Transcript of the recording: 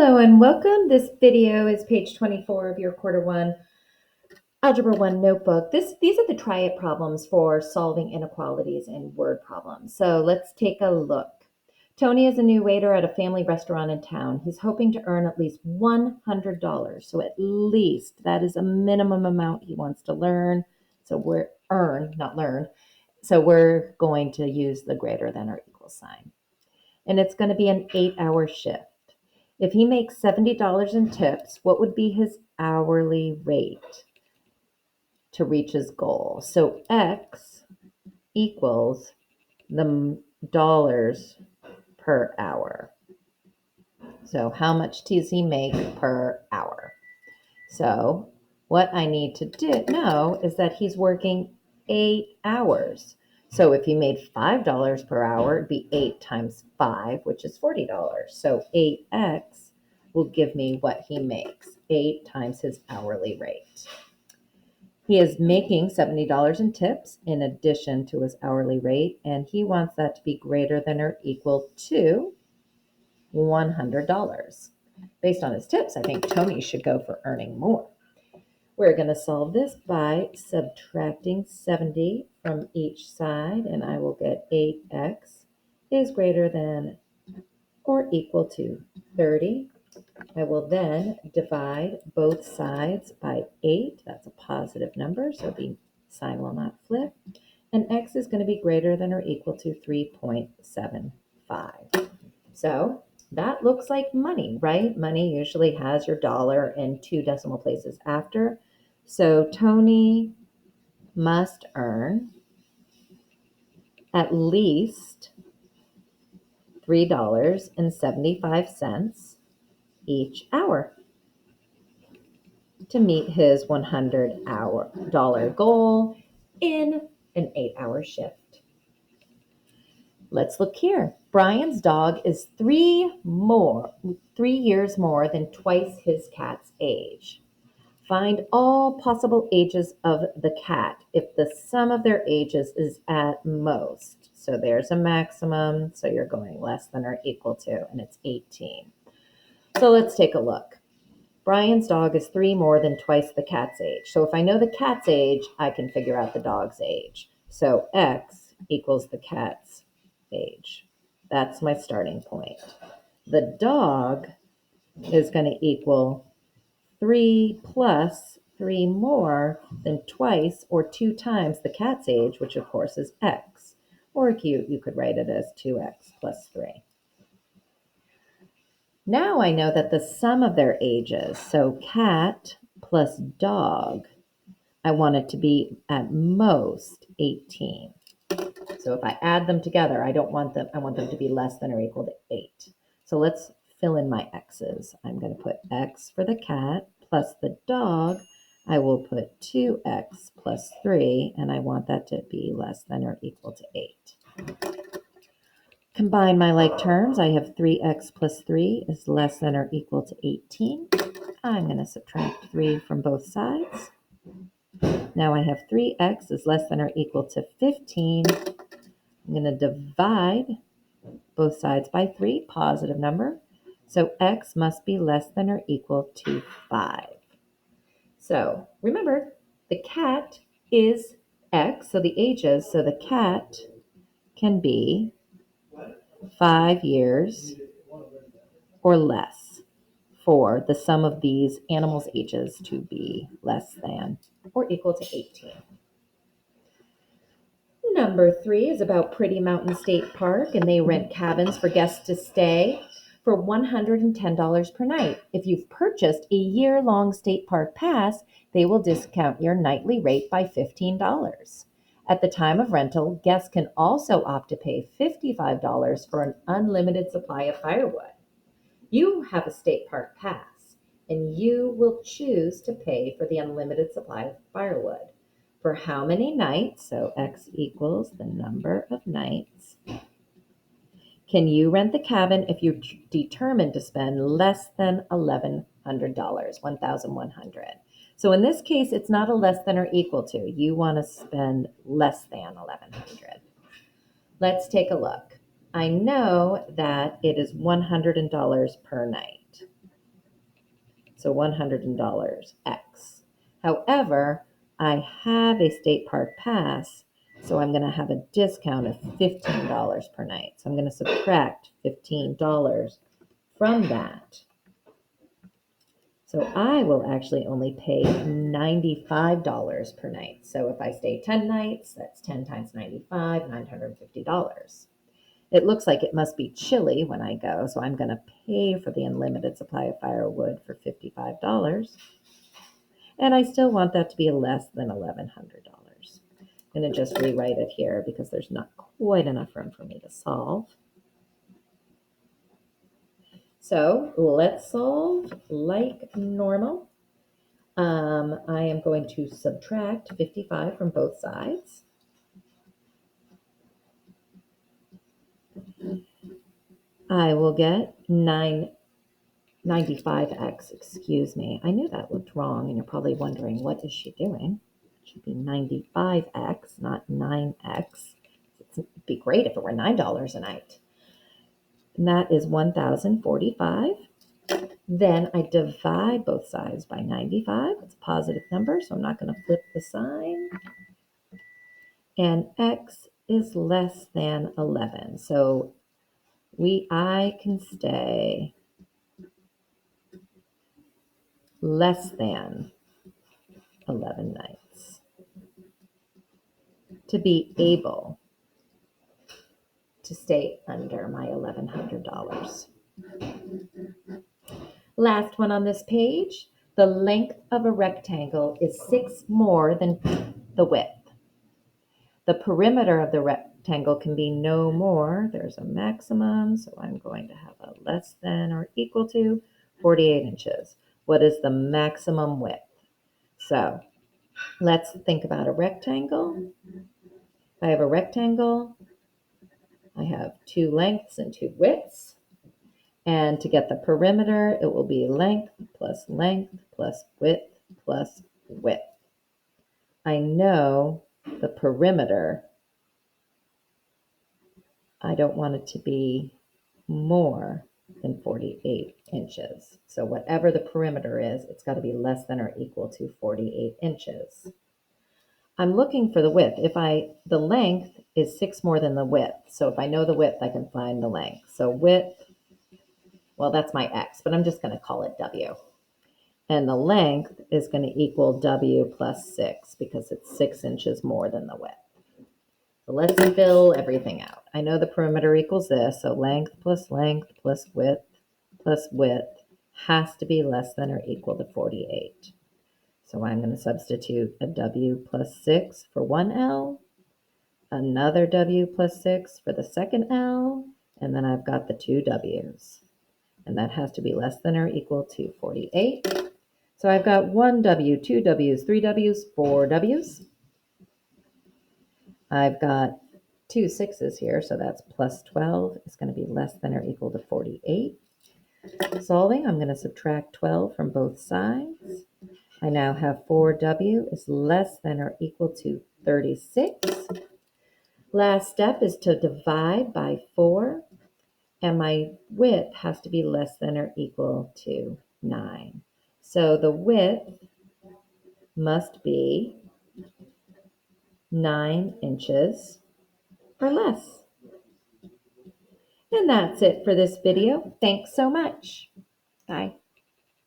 Hello and welcome. This video is page 24 of your quarter one Algebra 1 notebook. These are the try it problems for solving inequalities in word problems. So let's take a look. Tony is a new waiter at a family restaurant in town. He's hoping to earn at least $100. So at least that is a minimum amount he wants to learn. So we're earn, not learn. So we're going to use the greater than or equal sign. And it's going to be an 8-hour shift. If he makes $70 in tips, what would be his hourly rate to reach his goal? So X equals the dollars per hour. So how much does he make per hour? So what I need to know is that he's working 8 hours. So if he made $5 per hour, it'd be 8 times 5, which is $40. So 8x will give me what he makes, 8 times his hourly rate. He is making $70 in tips in addition to his hourly rate, and he wants that to be greater than or equal to $100. Based on his tips, I think Tony should go for earning more. We're going to solve this by subtracting 70 from each side, and I will get 8x is greater than or equal to 30. I will then divide both sides by 8. That's a positive number, so the sign will not flip. And x is going to be greater than or equal to 3.75. So that looks like money, right? Money usually has your dollar and 2 decimal places after. So Tony must earn at least $3.75 each hour to meet his $100 goal in an 8-hour shift. Let's look here. Brian's dog is 3 years more than twice his cat's age. Find all possible ages of the cat if the sum of their ages is at most. So there's a maximum, so you're going less than or equal to, and it's 18. So let's take a look. Brian's dog is 3 more than twice the cat's age. So if I know the cat's age, I can figure out the dog's age. So x equals the cat's age. That's my starting point. The dog is going to equal 3 plus 3 more than twice or 2 times the cat's age, which of course is x. Or you could write it as 2x plus 3. Now I know that the sum of their ages, so cat plus dog, I want it to be at most 18. So if I add them together, I want them to be less than or equal to 8. So let's fill in my x's. I'm going to put x for the cat plus the dog. I will put 2x plus 3, and I want that to be less than or equal to 8. Combine my like terms. I have 3x plus 3 is less than or equal to 18. I'm going to subtract 3 from both sides. Now I have 3x is less than or equal to 15. I'm going to divide both sides by 3, positive number. So x must be less than or equal to 5. So remember, the cat is x, so the ages, so the cat can be 5 years or less for the sum of these animals' ages to be less than or equal to 18. Number 3 is about Pretty Mountain State Park, and they rent cabins for guests to stay for $110 per night. If you've purchased a year-long state park pass, they will discount your nightly rate by $15. At the time of rental, guests can also opt to pay $55 for an unlimited supply of firewood. You have a state park pass, and you will choose to pay for the unlimited supply of firewood. For how many nights, so x equals the number of nights, can you rent the cabin if you determine to spend less than $1,100, $1,100? So in this case, it's not a less than or equal to. You want to spend less than $1,100. Let's take a look. I know that it is $100 per night. So $100 X. However, I have a state park pass, so I'm going to have a discount of $15 per night. So I'm going to subtract $15 from that. So I will actually only pay $95 per night. So if I stay 10 nights, that's 10 times 95, $950. It looks like it must be chilly when I go, so I'm going to pay for the unlimited supply of firewood for $55. And I still want that to be less than $1,100. I'm going to just rewrite it here because there's not quite enough room for me to solve. So let's solve like normal. I am going to subtract 55 from both sides. I will get 95x, excuse me. I knew that looked wrong, and you're probably wondering, what is she doing? It should be 95x, not 9x. It'd be great if it were $9 a night. And that is 1,045. Then I divide both sides by 95. It's a positive number, so I'm not going to flip the sign. And x is less than 11. So I can stay less than 11 nights to be able to stay under my $1,100. Last one on this page, the length of a rectangle is 6 more than the width. The perimeter of the rectangle can be no more. There's a maximum, so I'm going to have a less than or equal to 48 inches. What is the maximum width? So let's think about a rectangle. If I have a rectangle, I have 2 lengths and 2 widths. And to get the perimeter, it will be length plus width plus width. I know the perimeter, I don't want it to be more than 48 inches. So whatever the perimeter is, it's got to be less than or equal to 48 inches. I'm looking for the width. The length is 6 more than the width. So if I know the width, I can find the length. So width, well, that's my X, but I'm just going to call it W. And the length is going to equal W plus 6 because it's 6 inches more than the width. So let's fill everything out. I know the perimeter equals this, so length plus width has to be less than or equal to 48. So I'm going to substitute a W plus 6 for one L, another W plus 6 for the second L, and then I've got the 2 W's. And that has to be less than or equal to 48. So I've got 1 W, 2 W's, 3 W's, 4 W's. I've got 2 6's here, so that's plus 12 is going to be less than or equal to 48. Solving, I'm going to subtract 12 from both sides. I now have 4W is less than or equal to 36. Last step is to divide by 4, and my width has to be less than or equal to 9. So the width must be 9 inches or less. And that's it for this video. Thanks so much. Bye.